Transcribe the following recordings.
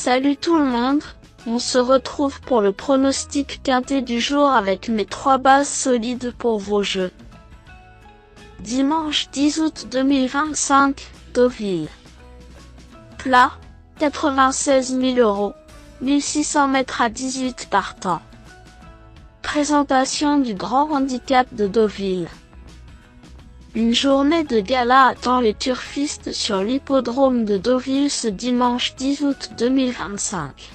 Salut tout le monde, on se retrouve pour le pronostic quintet du jour avec mes 3 bases solides pour vos jeux. Dimanche 10 août 2025, Deauville. Plat, 96 000 €, 1600 mètres à 18 partants. Présentation du grand handicap de Deauville. Une journée de gala attend les turfistes sur l'hippodrome de Deauville ce dimanche 10 août 2025.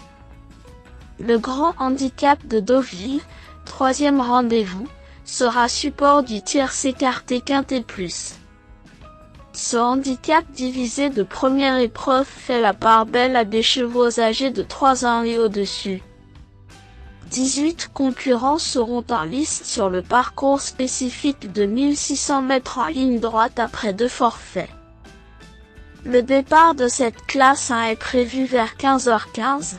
Le grand handicap de Deauville, 3e rendez-vous, sera support du tierce écarté quintet plus. Ce handicap divisé de première épreuve fait la part belle à des chevaux âgés de 3 ans et au-dessus. 18 concurrents seront en lice sur le parcours spécifique de 1600 mètres en ligne droite après 2 forfaits. Le départ de cette classe 1 est prévu vers 15h15.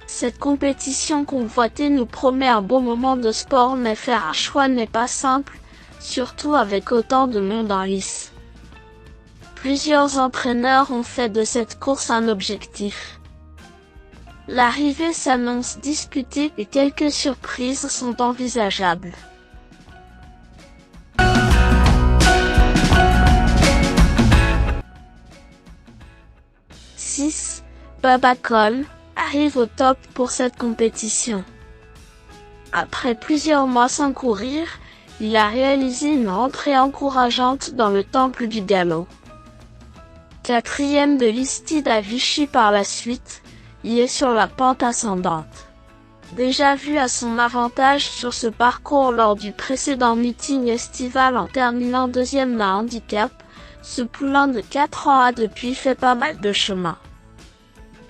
Cette compétition convoitée nous promet un beau moment de sport, mais faire un choix n'est pas simple, surtout avec autant de monde en lice. Plusieurs entraîneurs ont fait de cette course un objectif. L'arrivée s'annonce disputée et quelques surprises sont envisageables. « 6. Babacol arrive au top pour cette compétition. Après plusieurs mois sans courir, il a réalisé une rentrée encourageante dans le temple du galop. 4e de Listide à Vichy par la suite, il est sur la pente ascendante. Déjà vu à son avantage sur ce parcours lors du précédent meeting estival en terminant 2e d'un handicap, ce poulain de 4 ans a depuis fait pas mal de chemin.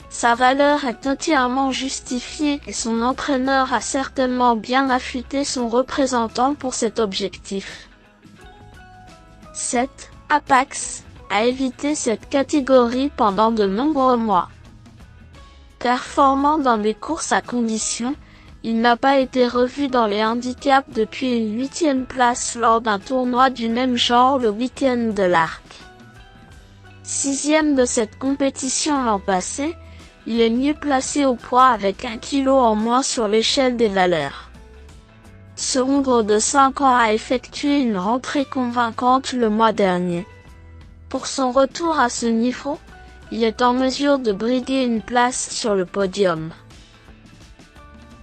Sa valeur est entièrement justifiée et son entraîneur a certainement bien affûté son représentant pour cet objectif. 7. Apax a évité cette catégorie pendant de nombreux mois. Performant dans des courses à condition, il n'a pas été revu dans les handicaps depuis une 8e place lors d'un tournoi du même genre le week-end de l'Arc. 6e de cette compétition l'an passé, il est mieux placé au poids avec 1 kg en moins sur l'échelle des valeurs. Ce hongre de 5 ans a effectué une rentrée convaincante le mois dernier. Pour son retour à ce niveau, il est en mesure de briguer une place sur le podium.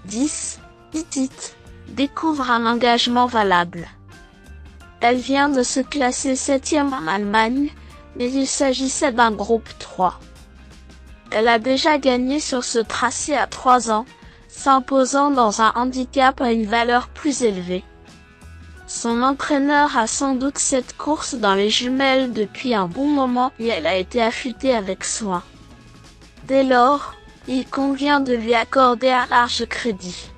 10. Hitit découvre un engagement valable. Elle vient de se classer 7e en Allemagne, mais il s'agissait d'un groupe 3. Elle a déjà gagné sur ce tracé à 3 ans, s'imposant dans un handicap à une valeur plus élevée. Son entraîneur a sans doute cette course dans les jumelles depuis un bon moment et elle a été affûtée avec soin. Dès lors, il convient de lui accorder un large crédit.